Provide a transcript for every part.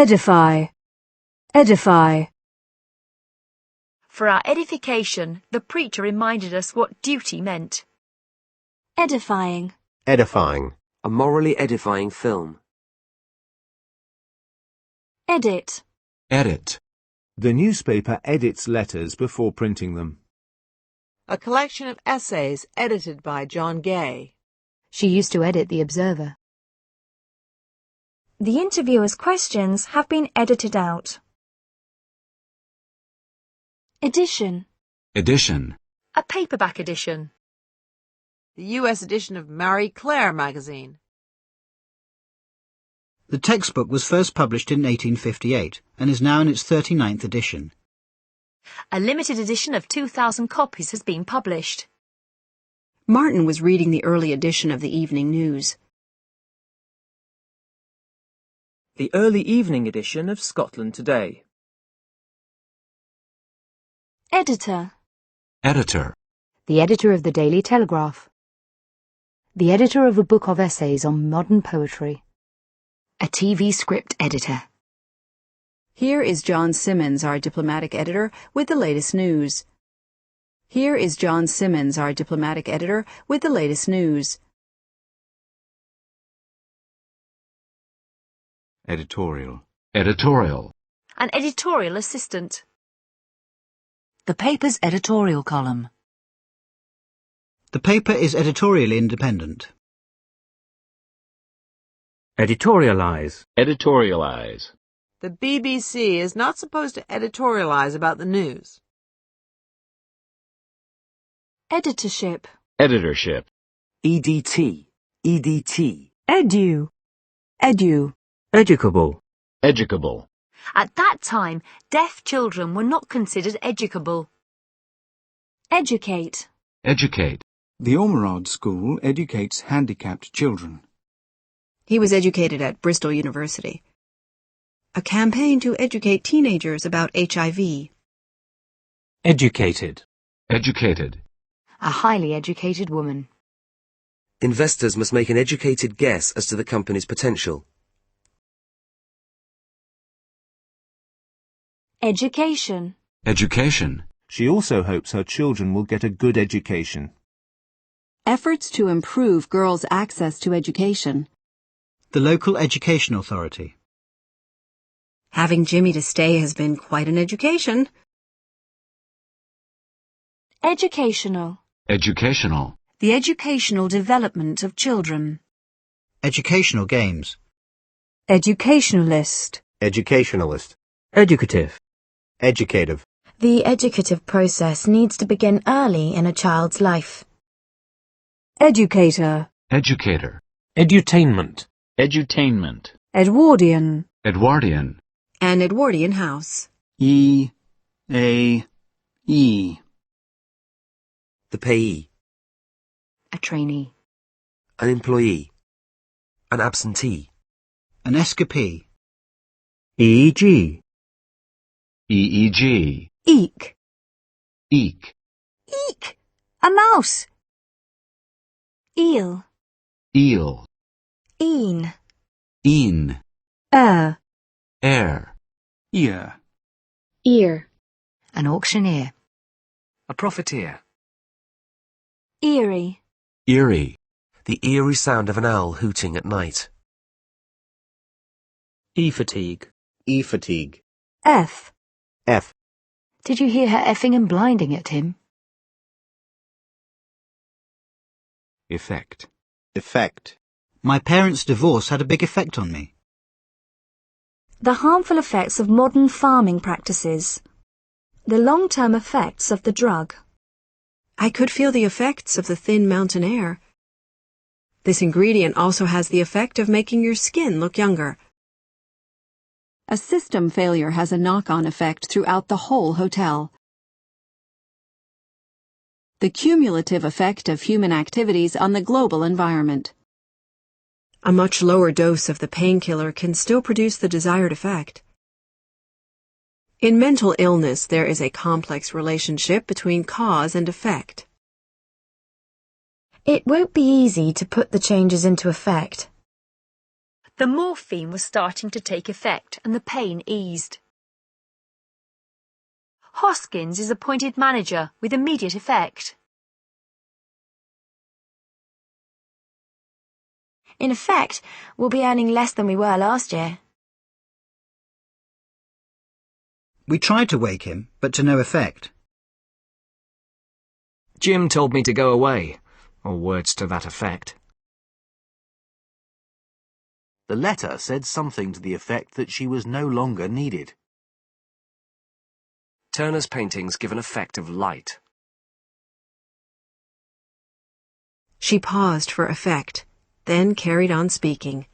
edify, edify. For our edification, the preacher reminded us what duty meant. Edifying, edifying. A morally edifying film. edit, Edit. The newspaper edits letters before printing them. A collection of essays edited by John Gay. She used to edit The Observer. The interviewer's questions have been edited out. edition, Edition. A paperback edition. The U.S. edition of Marie Claire magazine. The textbook was first published in 1858 and is now in its 39th edition. A limited edition of 2,000 copies has been published. Martin was reading the early edition of the Evening News. The early evening edition of Scotland Today. editor, Editor. The editor of the Daily Telegraph. The editor of a book of essays on modern poetry. A TV script editor. Here is John Simmons, our diplomatic editor, with the latest news. Here is John Simmons, our diplomatic editor, with the latest news. Editorial. Editorial. An editorial assistant. The paper's editorial column. The paper is editorially independent. Editorialize. Editorialize. The BBC is not supposed to editorialize about the news. editorship, Editorship. EDT. EDT. edu, edu, Educable. Educable. At that time, deaf children were not considered educable. educate, Educate. The Ormerod School educates handicapped children. He was educated at Bristol University. A campaign to educate teenagers about HIV. Educated. Educated. A highly educated woman. Investors must make an educated guess as to the company's potential. education, Education. She also hopes her children will get a good education. Efforts to improve girls' access to education. The local education authority. Having Jimmy to stay has been quite an education. educational, Educational. The educational development of children. Educational games. educationalist, Educationalist. Educative. Educative. The educative process needs to begin early in a child's life. educator, Educator. Edutainment. Edutainment. Edwardian, Edwardian. An Edwardian house. E. The payee. A trainee. An employee. An absentee. An escapee. EEG. EEG. eek, Eek. eek, a mouse. Eel, Eel. een, Een. air, Air. Ear. Ear. An auctioneer. A profiteer. eerie, Eerie. The eerie sound of an owl hooting at night. E-fatigue. E-fatigue. F, F. Did you hear her effing and blinding at him? Effect. Effect. My parents' divorce had a big effect on me. The harmful effects of modern farming practices. The long-term effects of the drug. I could feel the effects of the thin mountain air. This ingredient also has the effect of making your skin look younger. A system failure has a knock-on effect throughout the whole hotel. The cumulative effect of human activities on the global environment. A much lower dose of the painkiller can still produce the desired effect. In mental illness, there is a complex relationship between cause and effect. It won't be easy to put the changes into effect. The morphine was starting to take effect and the pain eased. Hoskins is appointed manager with immediate effect. In effect, we'll be earning less than we were last year. We tried to wake him, but to no effect. Jim told me to go away, or words to that effect. The letter said something to the effect that she was no longer needed. Turner's paintings give an effect of light. She paused for effect, then carried on speaking.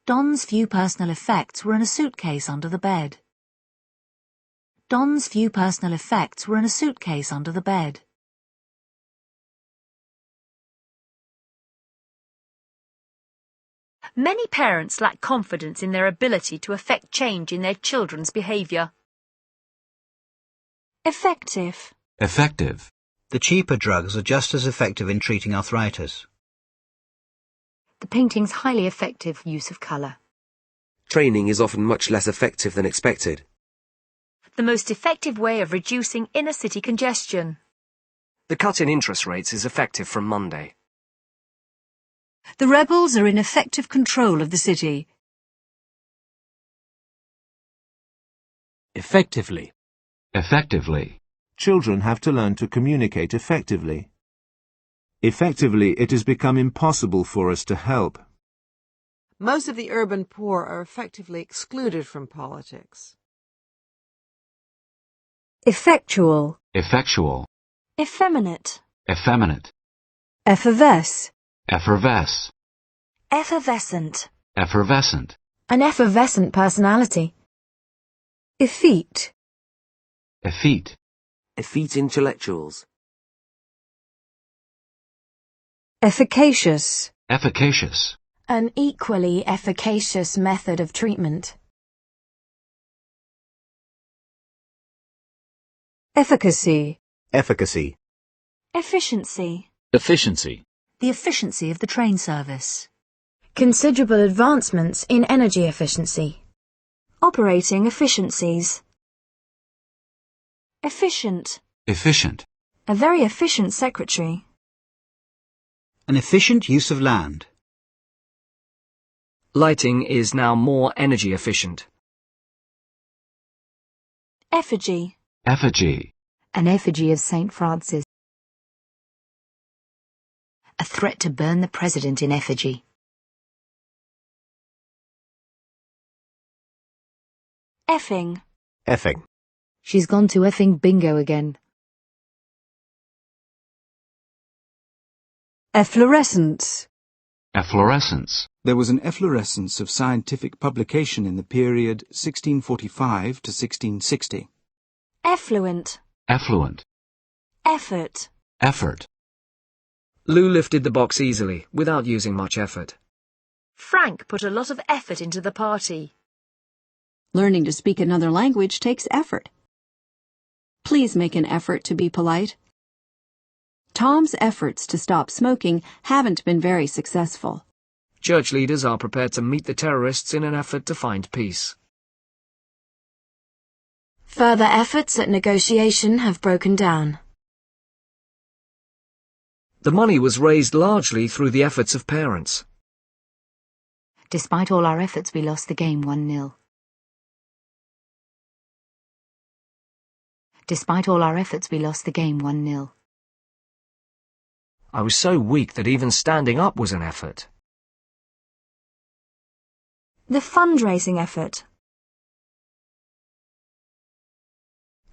Don's few personal effects were in a suitcase under the bed. Don's few personal effects were in a suitcase under the bed. Many parents lack confidence in their ability to effect change in their children's behaviour. Effective. Effective. The cheaper drugs are just as effective in treating arthritis. The painting's highly effective use of colour. Training is often much less effective than expected. The most effective way of reducing inner-city congestion. The cut in interest rates is effective from Monday. The rebels are in effective control of the city. Effectively. Effectively. Children have to learn to communicate effectively. Effectively, it has become impossible for us to help. Most of the urban poor are effectively excluded from politics. Effectual. Effectual. Effeminate. Effeminate. Effervesce. Effervesce. Effervescent. Effervescent. An effervescent personality. Effete. Effete. Effete intellectuals. Efficacious. Efficacious. An equally efficacious method of treatment. Efficacy. Efficacy. Efficiency. Efficiency. The efficiency of the train service. Considerable advancements in energy efficiency. Operating efficiencies. Efficient. Efficient. A very efficient secretary. An efficient use of land. Lighting is now more energy efficient. Effigy. Effigy. An effigy of St. Francis. A threat to burn the president in effigy. Effing. Effing. She's gone to effing bingo again. Efflorescence. Efflorescence. There was an efflorescence of scientific publication in the period 1645 to 1660. Effluent. Effluent. Effort. Effort. Lou lifted the box easily, without using much effort. Frank put a lot of effort into the party. Learning to speak another language takes effort. Please make an effort to be polite. Tom's efforts to stop smoking haven't been very successful. Church leaders are prepared to meet the terrorists in an effort to find peace. Further efforts at negotiation have broken down. The money was raised largely through the efforts of parents. Despite all our efforts, we lost the game 1-0. Despite all our efforts, we lost the game 1-0. I was so weak that even standing up was an effort. The fundraising effort.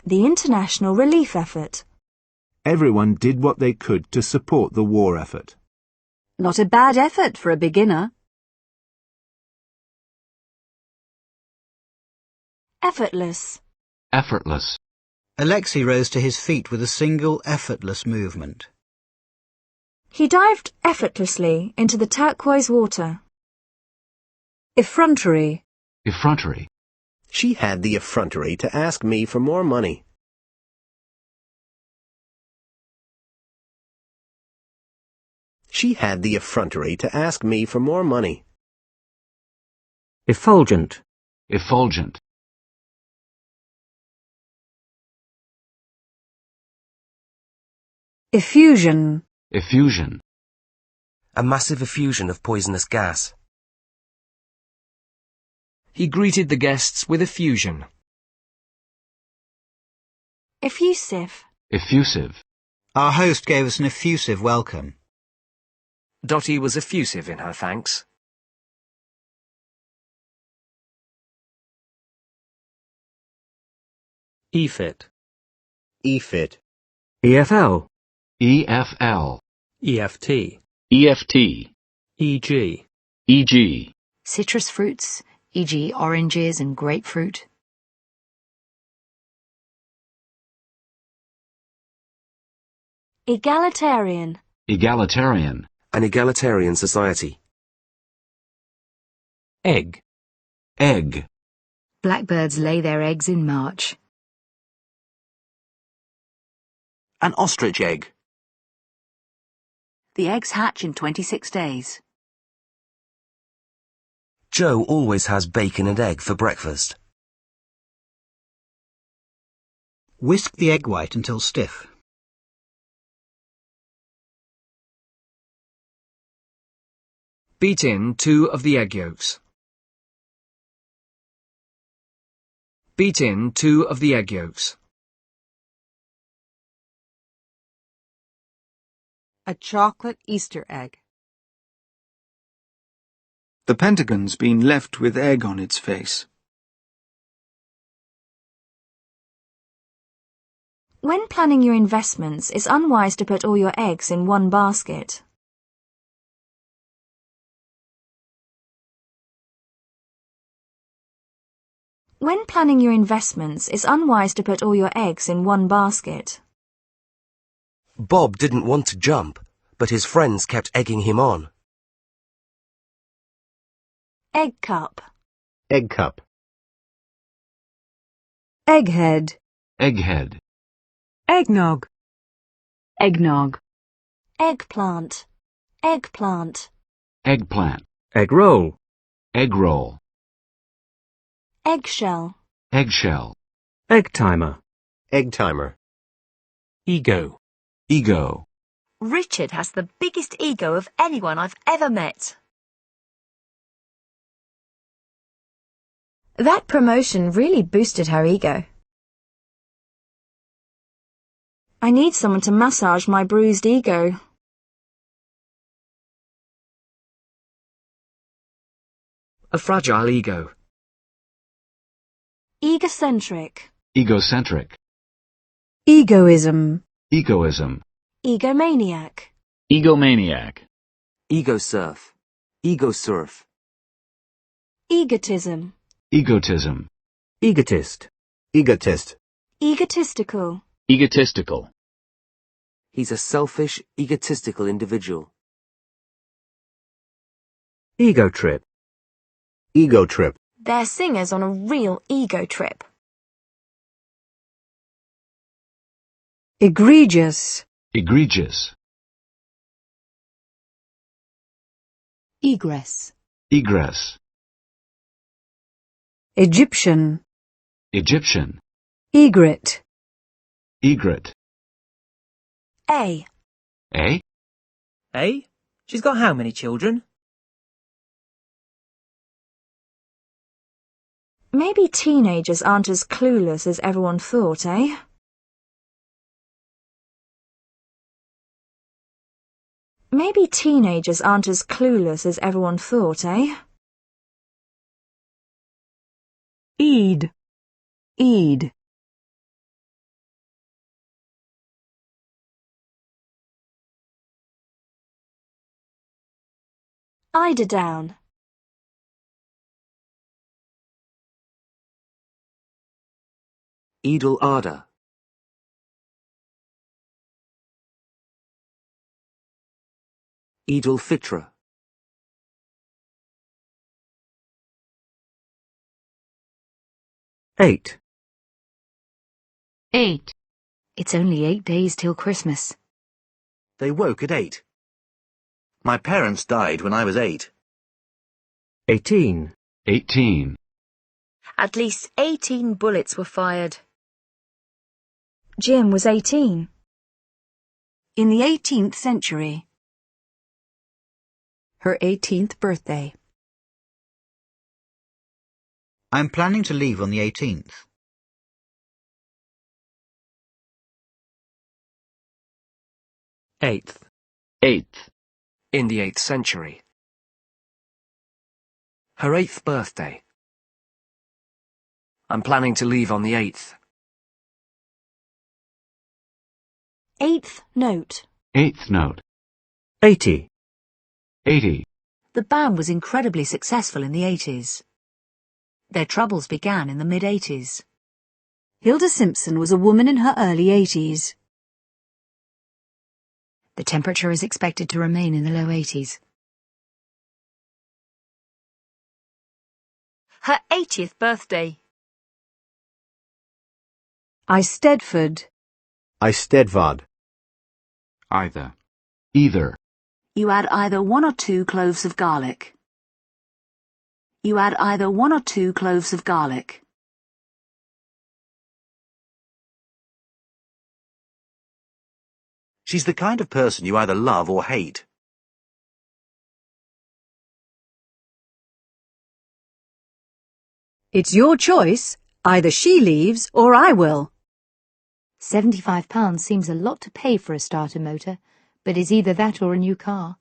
The international relief effort. Everyone did what they could to support the war effort. Not a bad effort for a beginner. Effortless. Effortless. Alexei rose to his feet with a single effortless movement. He dived effortlessly into the turquoise water. Effrontery. Effrontery. She had the effrontery to ask me for more money. She had the effrontery to ask me for more money. Effulgent. Effulgent. Effusion. Effusion. A massive effusion of poisonous gas. He greeted the guests with effusion. Effusive. Effusive. Our host gave us an effusive welcome. Dotty was effusive in her thanks. EFIT. EFIT. EFL. EFL. EFT. EFT. EG. EG. Citrus fruits, e.g. oranges and grapefruit. Egalitarian. Egalitarian. An egalitarian society. Egg. Egg. Blackbirds lay their eggs in March. An ostrich egg. The eggs hatch in 26 days. Joe always has bacon and egg for breakfast. Whisk the egg white until stiff. Beat in 2 of the egg yolks. Beat in 2 of the egg yolks. A chocolate Easter egg. The Pentagon's been left with egg on its face. When planning your investments, it's unwise to put all your eggs in one basket. When planning your investments, it's unwise to put all your eggs in one basket. Bob didn't want to jump, but his friends kept egging him on. Egg cup. Egg cup. Egghead. Egghead. Eggnog. Eggnog. Eggplant. Eggplant. Eggplant. Egg roll. Egg roll. Eggshell. Eggshell. Egg timer. Egg timer. Ego. Ego. Richard has the biggest ego of anyone I've ever met. That promotion really boosted her ego. I need someone to massage my bruised ego. A fragile ego. Egocentric. Egocentric. Egoism. Egoism. Egomaniac. Egomaniac. Ego surf. Ego surf. Egotism. Egotism. Egotist. Egotist. Egotistical. Egotistical. He's a selfish, egotistical individual. Ego trip. Ego trip. They're singers on a real ego trip. Egregious. Egregious. Egress. Egress. Egyptian. Egyptian. Egret. Egret. A. Eh? She's got how many children? Maybe teenagers aren't as clueless as everyone thought, eh? Maybe teenagers aren't as clueless as everyone thought, eh? Eid. Eid. Eiderdown. Edel Arda. Edel Fitra. Eight. 8. It's only 8 days till Christmas. They woke at 8. My parents died when I was 8. 18. 18. At least 18 bullets were fired. Jim was 18. In the 18th century. Her 18th birthday. I'm planning to leave on the 18th. 8th. 8th. In the 8th century. Her 8th birthday. I'm planning to leave on the 8th. 8th note. 8th note. 80. 80. The band was incredibly successful in the 80s. Their troubles began in the mid-80s. Hilda Simpson was a woman in her early 80s. The temperature is expected to remain in the low 80s. Her 80th birthday. I Stedford. I Stedvad. Either. Either. You add either 1 or 2 cloves of garlic. You add either 1 or 2 cloves of garlic. She's the kind of person you either love or hate. It's your choice. Either she leaves or I will. £75 seems a lot to pay for a starter motor, but it's either that or a new car.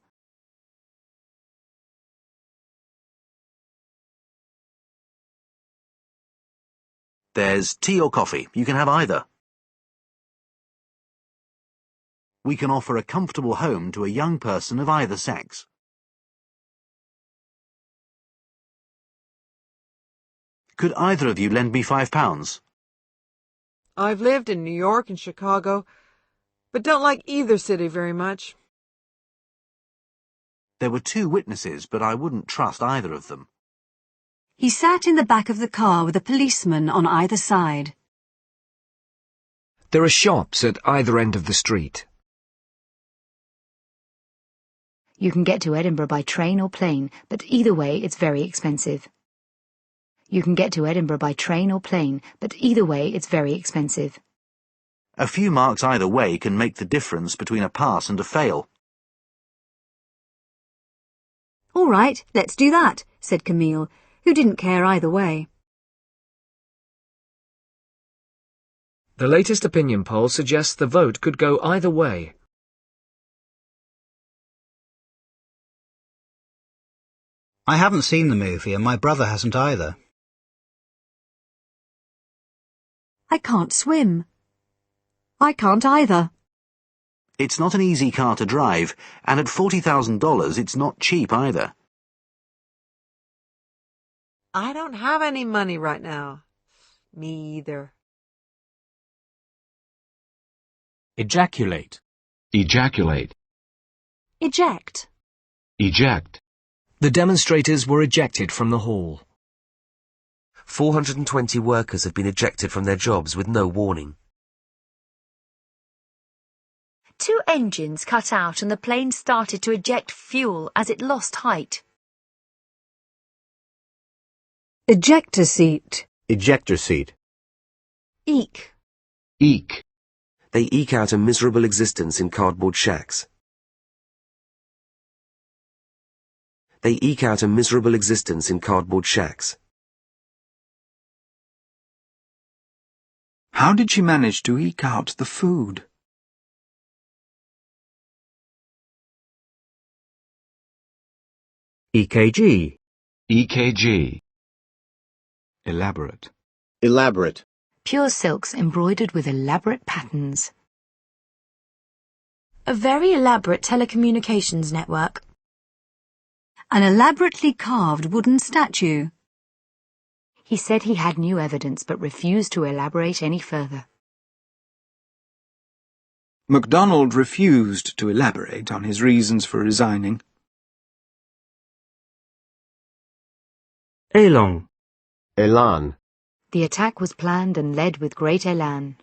There's tea or coffee. You can have either. We can offer a comfortable home to a young person of either sex. Could either of you lend me £5? I've lived in New York and Chicago, but don't like either city very much. There were 2 witnesses, but I wouldn't trust either of them. He sat in the back of the car with a policeman on either side. There are shops at either end of the street. You can get to Edinburgh by train or plane, but either way it's very expensive. You can get to Edinburgh by train or plane, but either way it's very expensive. A few marks either way can make the difference between a pass and a fail. All right, let's do that, said Camille, who didn't care either way. The latest opinion poll suggests the vote could go either way. I haven't seen the movie and my brother hasn't either. I can't swim. I can't either. It's not an easy car to drive, and at $40,000 it's not cheap either. I don't have any money right now. Me either. Ejaculate. Ejaculate. Eject. Eject. The demonstrators were ejected from the hall. 420 workers have been ejected from their jobs with no warning. 2 engines cut out and the plane started to eject fuel as it lost height. Ejector seat. Ejector seat. Eke. Eke. They eke out a miserable existence in cardboard shacks. They eke out a miserable existence in cardboard shacks. How did she manage to eke out the food? EKG. EKG. Elaborate. Elaborate. Pure silks embroidered with elaborate patterns. A very elaborate telecommunications network. An elaborately carved wooden statue. He said he had new evidence but refused to elaborate any further. MacDonald refused to elaborate on his reasons for resigning. Élan. Elan. The attack was planned and led with great élan.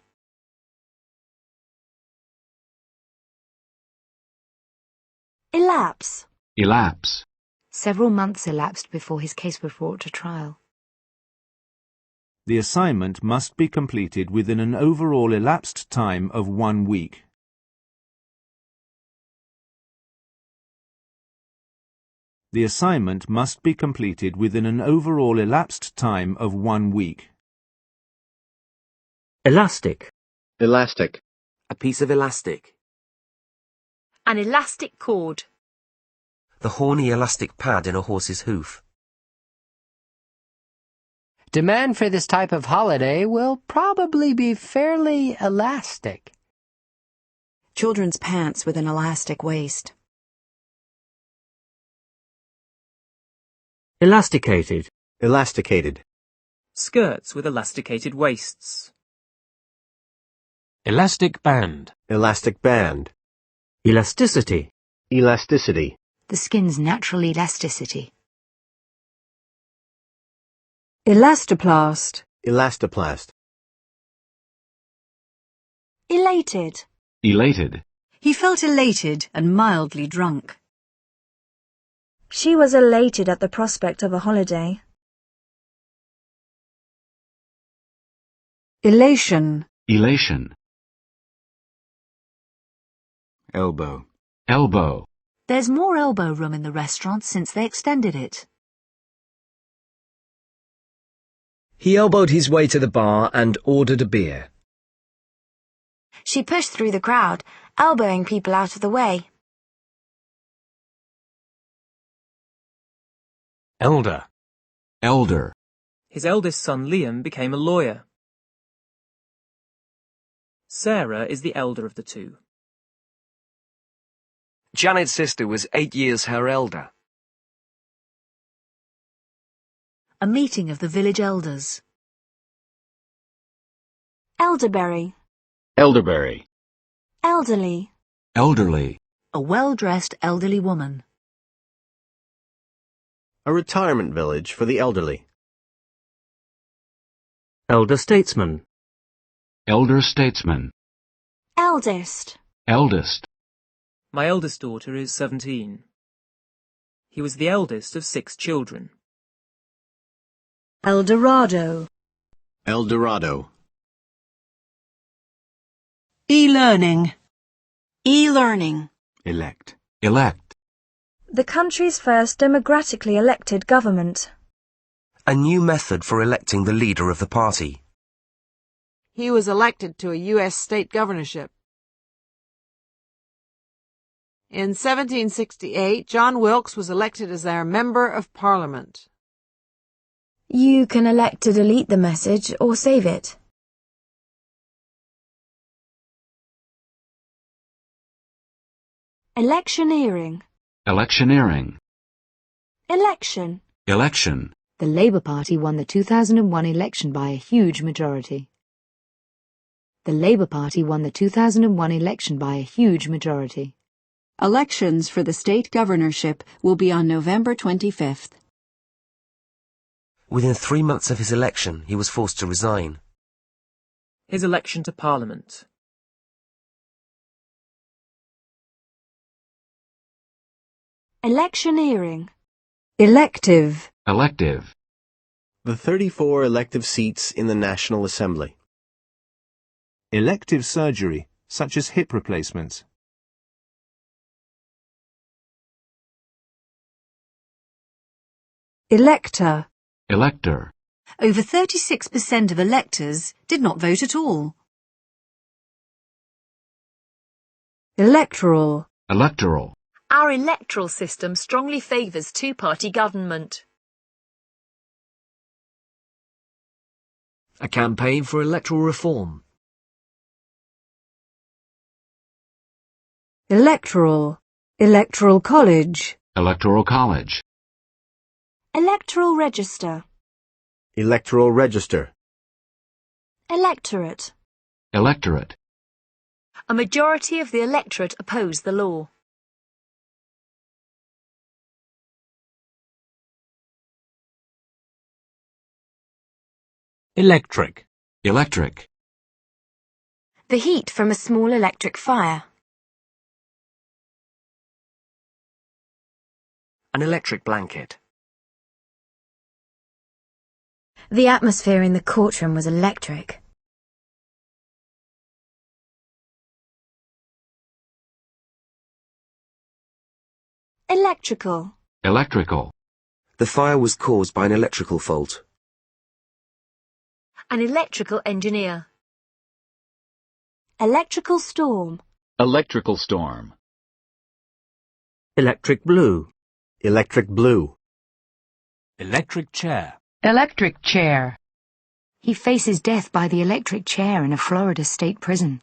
Elapse. Elapse. Several months elapsed before his case was brought to trial. The assignment must be completed within an overall elapsed time of 1 week. The assignment must be completed within an overall elapsed time of 1 week. Elastic. Elastic. A piece of elastic. An elastic cord. The horny elastic pad in a horse's hoof. Demand for this type of holiday will probably be fairly elastic. Children's pants with an elastic waist. Elasticated. Elasticated. Skirts with elasticated waists. Elastic band. Elastic band. Elasticity. Elasticity. The skin's natural elasticity. Elastoplast. Elastoplast. Elated. Elated. He felt elated and mildly drunk. She was elated at the prospect of a holiday. Elation. Elation. Elbow. Elbow. There's more elbow room in the restaurant since they extended it. He elbowed his way to the bar and ordered a beer. She pushed through the crowd, elbowing people out of the way. Elder. Elder. His eldest son Liam became a lawyer. Sarah is the elder of the two. Janet's sister was 8 years her elder. A meeting of the village elders. Elderberry. Elderberry. Elderly. Elderly. A well-dressed elderly woman. A retirement village for the elderly. Elder statesman. Elder statesman. Eldest. Eldest. My eldest daughter is 17. He was the eldest of 6 children. Eldorado. Eldorado. E-learning. E-learning. Elect. Elect. The country's first democratically elected government. A new method for electing the leader of the party. He was elected to a U.S. state governorship. In 1768, John Wilkes was elected as our Member of Parliament. You can elect to delete the message or save it. Electioneering. Electioneering. Election. Election. The Labour Party won the 2001 election by a huge majority. The Labour Party won the 2001 election by a huge majority. Elections for the state governorship will be on November 25th. Within 3 months of his election, he was forced to resign. His election to Parliament. Electioneering. Elective. Elective. The 34 elective seats in the National Assembly. Elective surgery, such as hip replacements. Elector. Elector. Over 36% of electors did not vote at all. Electoral. Electoral. Our electoral system strongly favours two-party government. A campaign for electoral reform. Electoral. Electoral college. Electoral college. Electoral register. Electoral register. Electorate. Electorate. A majority of the electorate oppose the law. Electric. Electric. The heat from a small electric fire. An electric blanket. The atmosphere in the courtroom was electric. Electrical. Electrical. The fire was caused by an electrical fault. An electrical engineer. Electrical storm. Electrical storm. Electric blue. Electric blue. Electric chair. Electric chair. He faces death by the electric chair in a Florida state prison.